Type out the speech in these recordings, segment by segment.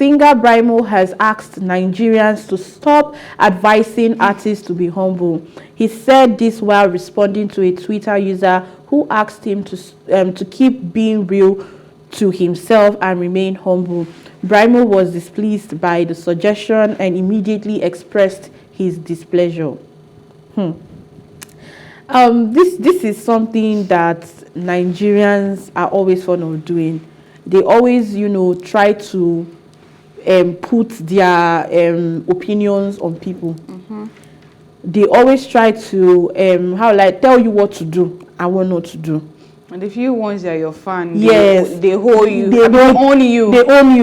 singer Brymo has asked Nigerians to stop advising artists to be humble. He said this while responding to a Twitter user who asked him to keep being real to himself and remain humble. Brymo was displeased by the suggestion and immediately expressed his displeasure. This is something that Nigerians are always fond of doing. They always, try to put their opinions on people. They always try to tell you what to do and what not to do. And if you ones are your fan, yes, they hold you, they own you,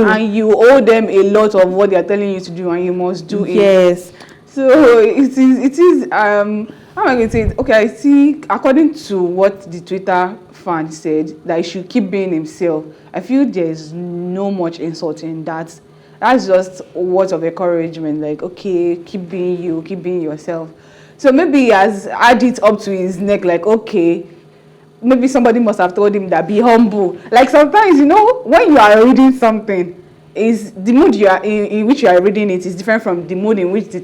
and you owe them a lot of what they are telling you to do, and you must do it. Yes. So it is. How am I going to say it? Okay, I see. According to what the Twitter fan said, that he should keep being himself. I feel there's no much insult in that. That's just words of encouragement. Like, okay, keep being you, keep being yourself. So maybe he has added it up to his neck. Like, okay. Maybe somebody must have told him that be humble. Like sometimes, when you are reading something, is the mood you are in which you are reading it is different from the mood in which the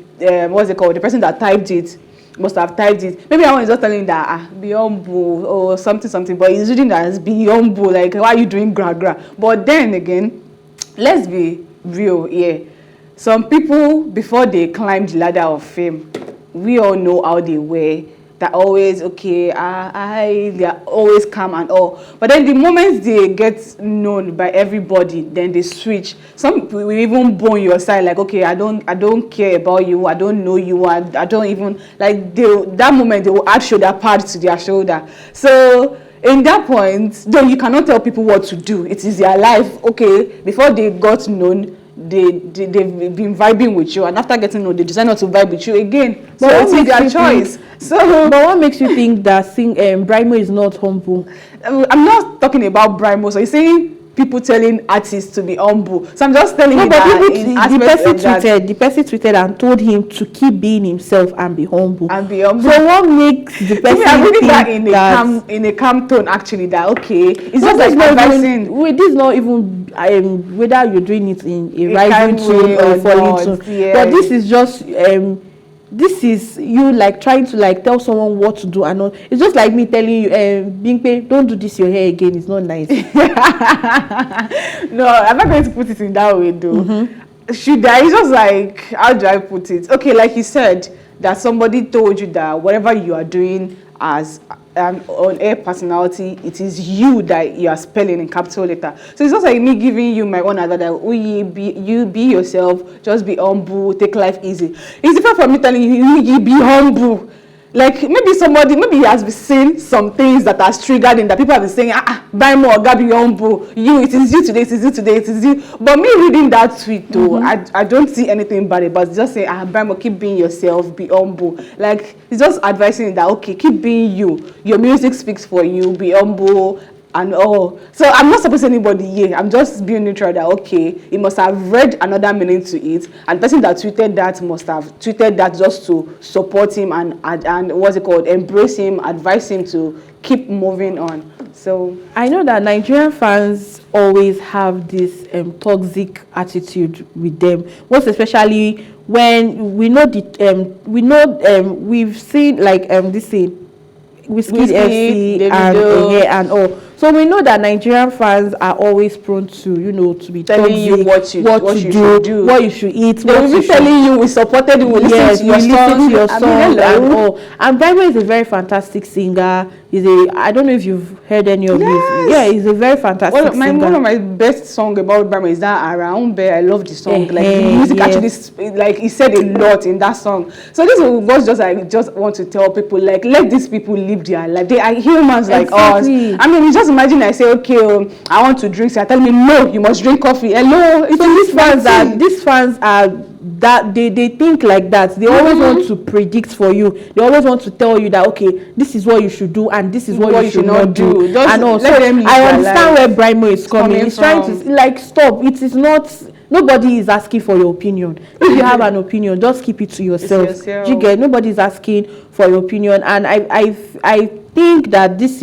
person that typed it must have typed it. Maybe I was just telling him that be humble or something, but he's reading that as be humble. Like, why are you doing gra? But then again, let's be real here. Some people, before they climbed the ladder of fame, we all know how they were. They're always okay, they are always calm and all. But then the moment they get known by everybody, then they switch. Some people will even bone your side, like, okay, I don't care about you, I don't know you, I don't even, like, that moment they will add shoulder pads to their shoulder. So in that point, then you cannot tell people what to do. It is their life. Okay, before they got known, they've been vibing with you, and after getting known, they decide not to vibe with you again. But so it's their choice. But what makes you think that Brymo is not humble? I'm not talking about Brymo. So you're saying people telling artists to be humble. So I'm just telling you that the person tweeted and told him to keep being himself and be humble. So what makes the person think that in a calm tone? Actually, that okay, it's just like advising. This is not even whether you're doing it in a rising tone or falling tone. Yeah. But this is just this is you like trying to like tell someone what to do and not. It's just like me telling you, Bingpe, don't do this your hair again. It's not nice. No, I'm not going to put it in that way though. Should I? It's just like, how do I put it? Okay, like you said, that somebody told you that whatever you are doing as an on-air personality, it is you that you are spelling in capital letter. So it's just like me giving you my own advice that you be yourself, just be humble, take life easy. It's different from me telling you be humble. Like maybe he has been saying some things that has triggered him, that people have been saying, Brymo or Gabi humble, it is you today, it is you today, it is you. But me reading that tweet though, I don't see anything bad about it. Just say, Brymo, keep being yourself, be humble. Like it's just advising that okay, keep being you. Your music speaks for you, be humble and all. So I'm not supposed to anybody here. I'm just being neutral that okay, he must have read another meaning to it, and the person that tweeted that must have tweeted that just to support him and what's it called, embrace him, advise him to keep moving on. So I know that Nigerian fans always have this toxic attitude with them, most especially when we know we've seen like this thing Whiskey FC and all. So we know that Nigerian fans are always prone to, to be telling you what you should do, what you should eat. They will be telling you we supported you, we listen to your song and all. And Brymo is a very fantastic singer. I don't know if you've heard any of his. Yeah, he's a very fantastic singer. One of my best songs about Brymo is that Around Bear. I love the song. Like the music actually, like he said a lot in that song. So this was just I just want to tell people, like, let these people live their life. They are humans like us. I mean, just imagine I say, okay, I want to drink. So I tell me, no, you must drink coffee. Hello. So these fans are that they think like that. They always want to predict for you. They always want to tell you that okay, this is what you should do and this is what you should not do. And also, I understand where Brymo is coming. He's trying to like stop. It is not. Nobody is asking for your opinion. If you have an opinion, just keep it to yourself. You get, nobody is asking for your opinion, and I think that this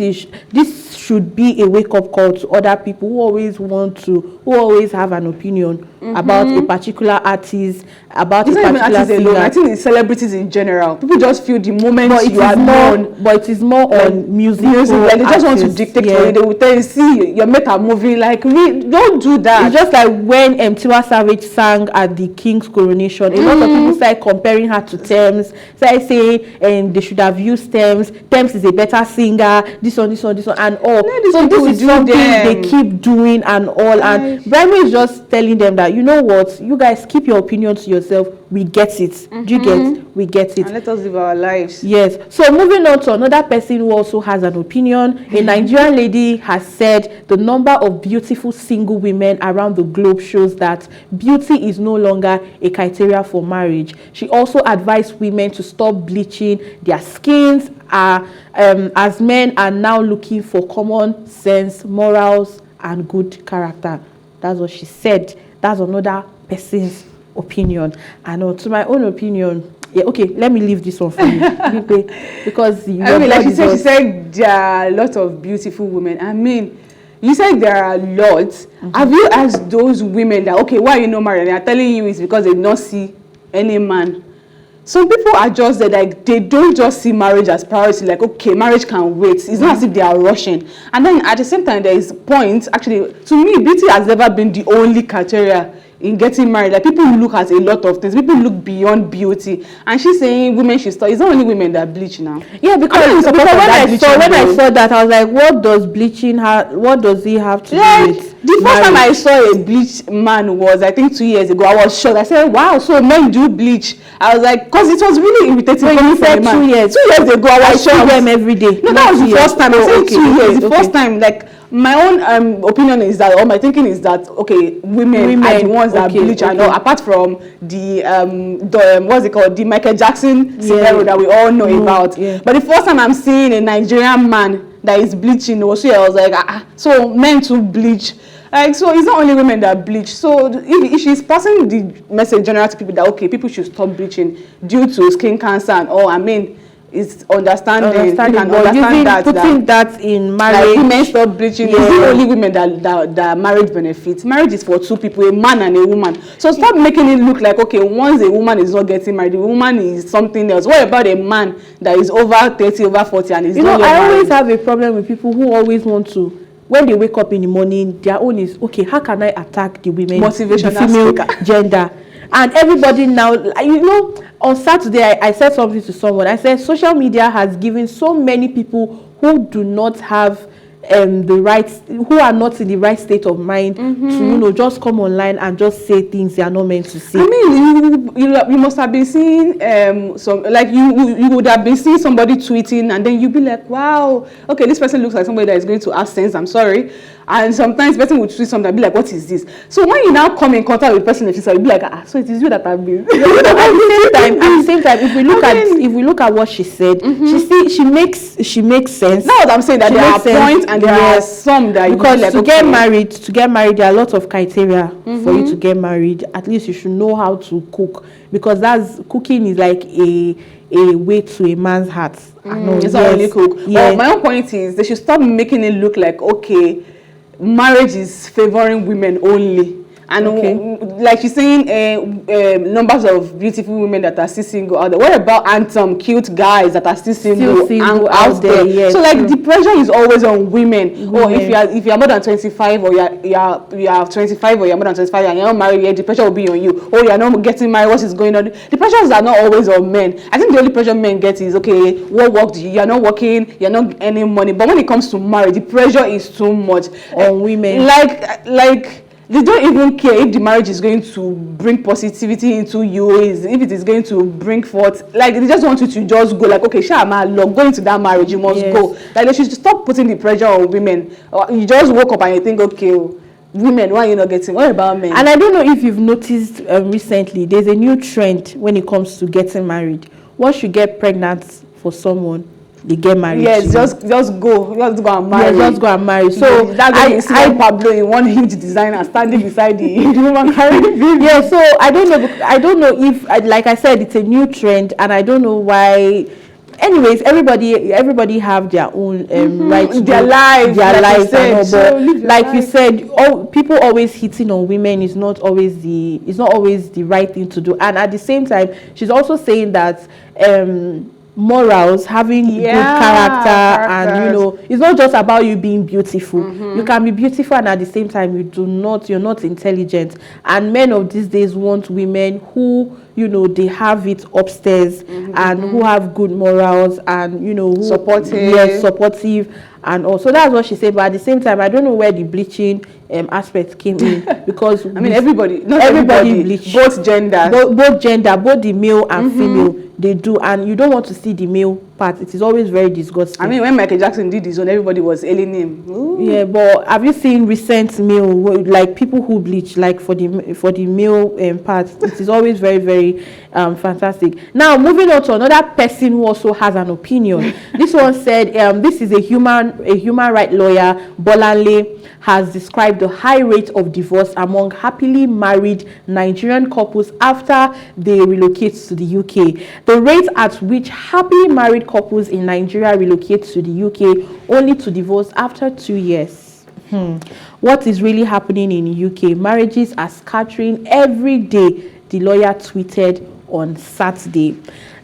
should be a wake-up call to other people who always have an opinion about a particular artist, about it's a not even particular artists singer. alone. I think it's celebrities in general. People just feel the moment But you are known. But it is more on music. Like they just want to dictate for you. They will tell you, see, your mate are moving. Like, don't do that. It's just like when Tiwa Savage sang at the King's coronation. A lot of people started comparing her to Thames. Started saying they should have used Thames. Thames is a better singer. This one, and all. No, so this is something they keep doing and all. And Brymo is just telling them that, you know what, you guys keep your opinion to yourself. We get it. Do you get? We get it. And let us live our lives. Yes. So moving on to another person who also has an opinion. A Nigerian lady has said the number of beautiful single women around the globe shows that beauty is no longer a criteria for marriage. She also advised women to stop bleaching their skins as men are now looking for common sense, morals, and good character. That's what she said. That's another person's opinion. And to my own opinion, yeah, okay, let me leave this one for you. Because she said there are a lot of beautiful women. I mean, you said there are lots. Have you asked those women that, okay, why are you not married? They are telling you it's because they did not see any man. Some people are just there, like, they don't just see marriage as priority, like, okay, marriage can wait. It's not as if they are rushing. And then at the same time, there is points, actually, to me, beauty has never been the only criteria in getting married. Like, people look at a lot of things. People look beyond beauty. And she's saying women should stop. It's not only women that bleach now. Yeah, because when I saw that, I was like, what does bleaching have? What does he have to do with? The first time I saw a bleach man was, I think, 2 years ago. I was shocked. I said, wow, so men do bleach. I was like, because it was really irritating. When you said 2 years. 2 years ago, I was shocked. them every day. No, that was the first time. I said 2 years. The first time, like, my own opinion is that, or my thinking is that, okay, women are the ones that bleach. I know, apart from the what's it called, the Michael Jackson scenario that we all know about. Yeah. But the first time I'm seeing a Nigerian man that is bleaching, also I was like, so men too bleach. Like, so it's not only women that bleach. So if she's passing the message general to people that, okay, people should stop bleaching due to skin cancer and all, I mean, it's understanding. You can understand that. Putting that in marriage. Like, women stop bleaching. It's not only women that marriage benefits. Marriage is for two people, a man and a woman. So stop making it look like, okay, once a woman is not getting married, the woman is something else. What about a man that is over 30, over 40 and is not yet married? I always have a problem with people who always want to, when they wake up in the morning, their own is, okay, how can I attack the women, the female gender? And everybody now, on Saturday, I said something to someone. I said, social media has given so many people who do not have the right, who are not in the right state of mind to, just come online and just say things they are not meant to say. I mean, you must have been seeing you would have been seeing somebody tweeting, and then you'd be like, wow, okay, this person looks like somebody that is going to have sense. I'm sorry. And sometimes person would tweet something and be like, what is this? So when you now come in contact with the person, you'll be like, so it is you that have been. At the same time, if we look at what she said, she makes sense. That's what I'm saying, that there are points and there are some that you because like, to get married, there are lots of criteria for you to get married. At least you should know how to cook, because cooking is like a way to a man's heart. It's not only cook. Well, my own point is they should stop making it look like, okay, marriage is favoring women only. And like she's saying, numbers of beautiful women that are still single out there. What about handsome, cute guys that are still single out there? Yes, so like the pressure is always on women. Or if you're more than 25, or you are 25, or you're more than 25 and you're not married yet, the pressure will be on you. Or you're not getting married, what is going on? The pressures are not always on men. I think the only pressure men get is, okay, what work do you? You're not working, you're not earning money. But when it comes to marriage, the pressure is too much on women. Like they don't even care if the marriage is going to bring positivity into you, if it is going to bring forth. Like, they just want you to just go, like, okay, go into that marriage, you must go. Like, they should stop putting the pressure on women. You just woke up and you think, okay, women, why are you not getting? What about men? And I don't know if you've noticed recently, there's a new trend when it comes to getting married. Once you get pregnant for someone, they get married. Yes, just go and marry. Just go and marry. So that's why you see Pablo in one huge designer standing beside the woman carrying the baby. Yeah, so I don't know if, like I said, it's a new trend, and I don't know why anyways, everybody have their own right to their lives, and all, so like you said, people always hitting on women is not always the right thing to do. And at the same time, she's also saying that morals, having good character, and it's not just about you being beautiful. You can be beautiful and at the same time you're not intelligent. And men of these days want women who they have it upstairs and who have good morals and who supportive and also that's what she said. But at the same time, I don't know where the bleaching aspect came in, because everybody bleach, both gender, both the male and female, they do, and you don't want to see the male part. It is always very disgusting. When Michael Jackson did his own, everybody was hailing him. Ooh. Yeah, but have you seen recent male, like people who bleach, like for the male part? It is always very, very fantastic. Now moving on to another person who also has an opinion. This one said, this is a human rights lawyer, Bolanle, has described the high rate of divorce among happily married Nigerian couples after they relocate to the UK. The rate at which happily married couples in Nigeria relocate to the UK only to divorce after 2 years. What is really happening in the UK? Marriages are scattering every day, the lawyer tweeted on Saturday.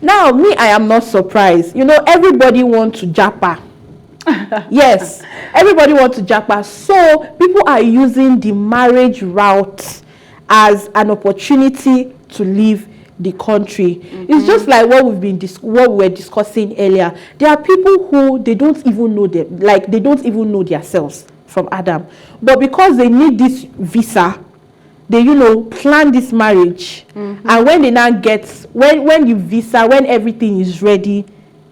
Now, I am not surprised. Everybody wants to japa. Yes, everybody wants to japa. So people are using the marriage route as an opportunity to leave the country. It's just like what we were discussing earlier. There are people who they don't even know they don't even know themselves from Adam, but because they need this visa, they plan this marriage, and when they now get when the visa, when everything is ready,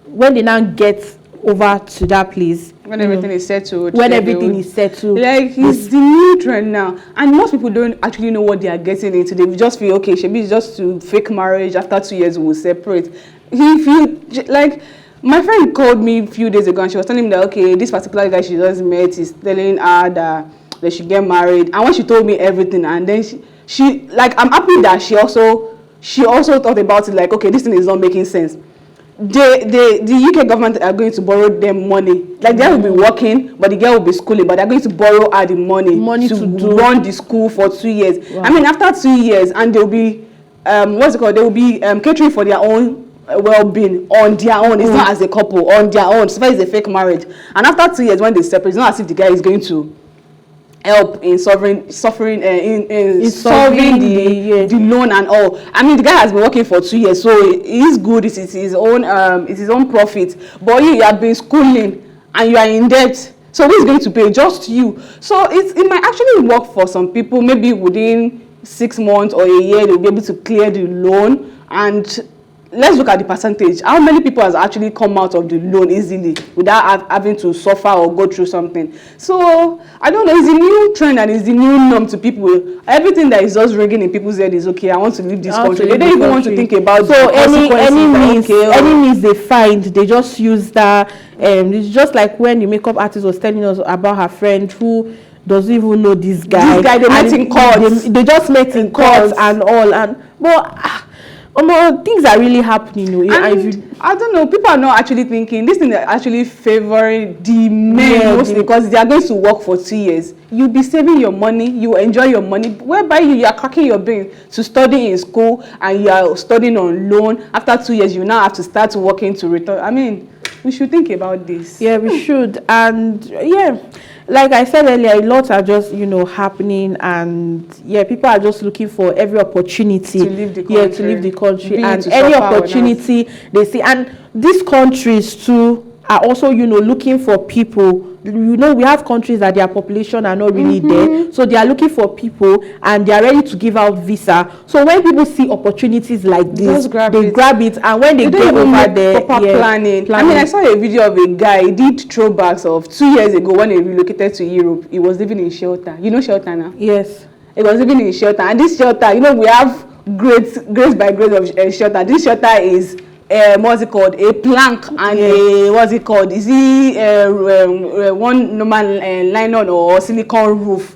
when they now get over to that place, when everything is settled, like it's the new trend now, and most people don't actually know what they are getting into. They just feel okay, maybe it's just to fake marriage. After 2 years we'll separate. If you like, my friend called me a few days ago and she was telling me that okay, this particular guy she just met is telling her that they should get married. And when she told me everything, and then she like, I'm happy that she also thought about it, like okay, this thing is not making sense. The UK government are going to borrow them money. Like they will be working, but the girl will be schooling, but they're going to borrow her the money to run the school for 2 years. Wow. After 2 years, and they'll be they will be catering for their own well-being on their own. It's not as a couple, on their own. So it's a fake marriage. And after 2 years, when they separate, it's not as if the guy is going to help in solving the loan and all. The guy has been working for 2 years, so it is good. It's his own profit. But you have been schooling and you are in debt. So who is going to pay? Just you. So it might actually work for some people. Maybe within 6 months or a year, they'll be able to clear the loan. And let's look at the percentage. How many people has actually come out of the loan easily without having to suffer or go through something? So I don't know, it's a new trend and it's the new norm to people. Everything that is just ringing in people's head is okay, I want to leave this country. They don't even want to think about any means they find, they just use that. It's just like when the makeup artist was telling us about her friend who doesn't even know this guy. They met in court. They just met in court and all. Things are really happening. I don't know, people are not actually thinking this thing is actually favoring the men mostly, because they are going to work for 2 years. You'll be saving your money, you enjoy your money, whereby you are cracking your brain to study in school and you are studying on loan. After 2 years, you now have to start working to return. We should think about this. Yeah, we should. And like I said earlier, a lot are just happening, and people are just looking for every opportunity to leave the country, and any opportunity they see. And these countries too are also looking for people. We have countries that their population are not really there, so they are looking for people and they are ready to give out visa. So when people see opportunities like this, they grab it, and when they get over there, planning. I saw a video of a guy, he did throwbacks of 2 years ago when he relocated to Europe. He was living in shelter. You know shelter now? Yes. He was living in shelter, and this shelter, we have grace by grace of shelter. This shelter is what's it called, a plank and a is it one normal nylon or silicone roof,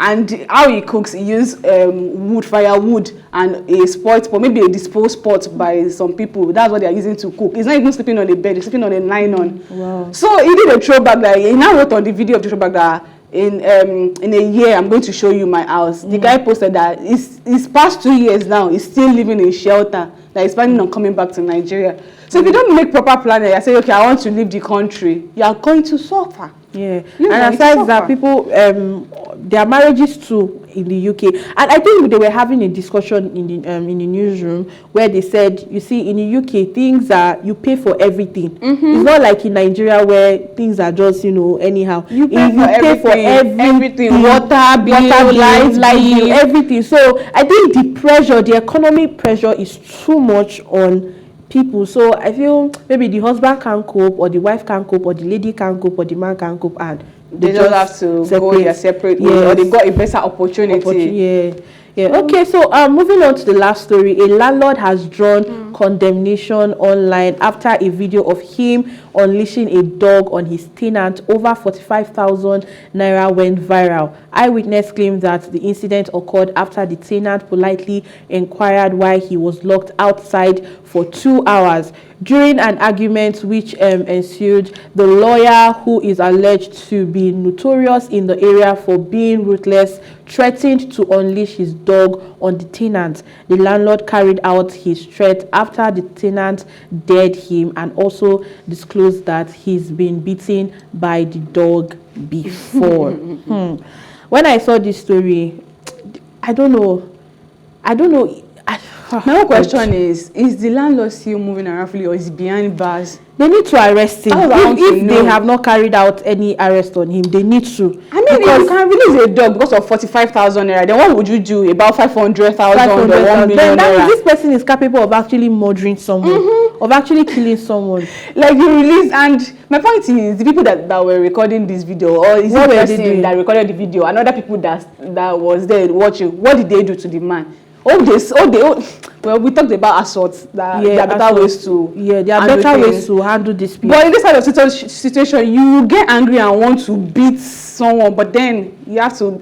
And how he cooks, he use firewood and a spoiled pot, maybe a disposed pot by some people. That's what they are using to cook. He's not even sleeping on a bed, he's sleeping on a nylon. Wow. So he did a throwback that he now wrote on the video of the throwback that in a year I'm going to show you my house. The guy posted that his past 2 years now, he's still living in shelter, that he's planning on coming back to Nigeria. So if you don't make proper planning, you say, okay, I want to leave the country, you are going to suffer. Yeah, and aside that, people, their marriages too in the UK, and I think they were having a discussion in the newsroom where they said, you see, in the UK, things are, you pay for everything. It's not like in Nigeria where things are just, you know, anyhow. You pay for everything, water bill, light bill, everything. So I think the pressure, the economic pressure, is too much on people. So I feel maybe the husband can't cope, or the wife can't cope, or the lady can't cope, or the man can't cope, and they just have to go their separate way, or they got a better opportunity. Okay, so moving on to the last story. A landlord has drawn condemnation online after a video of him unleashing a dog on his tenant. Over 45,000 naira went viral. Eyewitness claimed that the incident occurred after the tenant politely inquired why he was locked outside for 2 hours. During an argument which ensued, the lawyer, who is alleged to be notorious in the area for being ruthless, threatened to unleash his dog on the tenant. The landlord carried out his threat after the tenant dared him, and also disclosed that he's been beaten by the dog before. When I saw this story, I don't know. My question is the landlord still moving around freely, or is he behind bars? They need to arrest him. If they have not carried out any arrest on him, they need to. I mean, if you can release a dog because of 45,000 naira, then what would you do about 500,000 or 1 million then that naira? means this person is capable of actually murdering someone, of actually killing someone. Like, you release, and my point is, the people that were recording this video, or is it the person that recorded the video, and other people that was there watching, what did they do to the man? Well, we talked about assault. There are better ways to there are better ways to handle this. But in this kind of situation, you get angry and want to beat someone, but then you have to.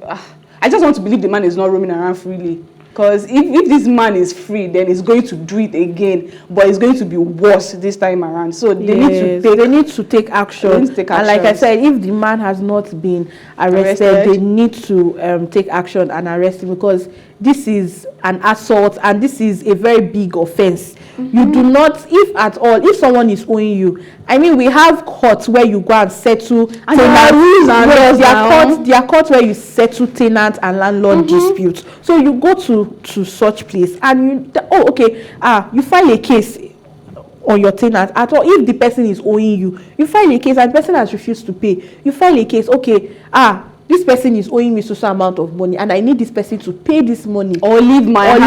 I just want to believe the man is not roaming around freely. Because if this man is free, then he's going to do it again, but it's going to be worse this time around. So they need to take action. And like I said, if the man has not been arrested, they need to take action and arrest him, because this is an assault and this is a very big offense. You do not, if at all, if someone is owing you, I mean, we have courts where you go and settle, and there are rules and laws. There are courts where you settle tenant and landlord disputes. So you go to such place and you file a case on your tenant at all. If the person is owing you, you file a case, and the person has refused to pay, you file a case. This person is owing me so amount of money, and I need this person to pay this money or leave my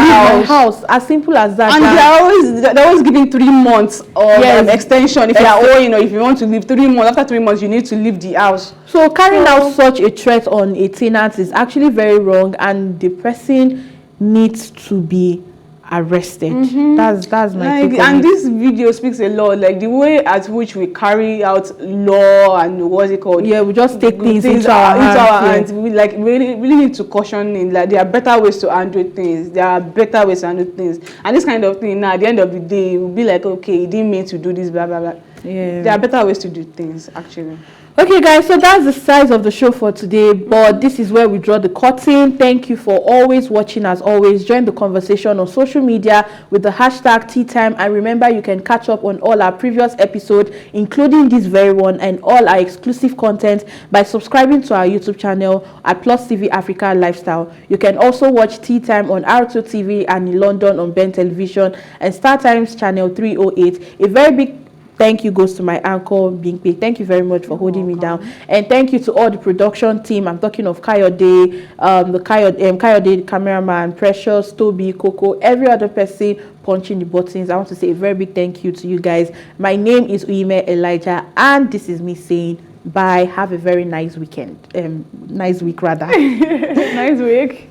house. As simple as that. And they're always giving 3 months of extension if you are owing, or if you want to leave 3 months. After 3 months, you need to leave the house. So carrying out such a threat on a tenant is actually very wrong, and the person needs to be arrested. That's my take on and it. This video speaks a lot, like the way at which we carry out law and what's it called. We just take things into our hands. We really need to caution in, like, there are better ways to handle things. And this kind of thing, now at the end of the day, it will be like, okay, he didn't mean to do this, blah blah blah. There are better ways to do things, actually. Okay, guys, so that's the size of the show for today, but this is where we draw the curtain. Thank you for always watching. As always, join the conversation on social media with the hashtag TeaTime, and remember, you can catch up on all our previous episodes, including this very one, and all our exclusive content by subscribing to our YouTube channel at PlusTvAfrica Lifestyle. You can also watch TeaTime on R2 TV and in London on Ben Television and StarTimes channel 308. A very big thank you goes to my uncle Bingpe. Thank you very much for holding me down, and thank you to all the production team. I'm talking of Kayode, the cameraman, Precious, Toby, Coco, every other person punching the buttons. I want to say a very big thank you to you guys. My name is Uime Elijah, and this is me saying bye. Have a very nice weekend. Nice week rather. Nice week.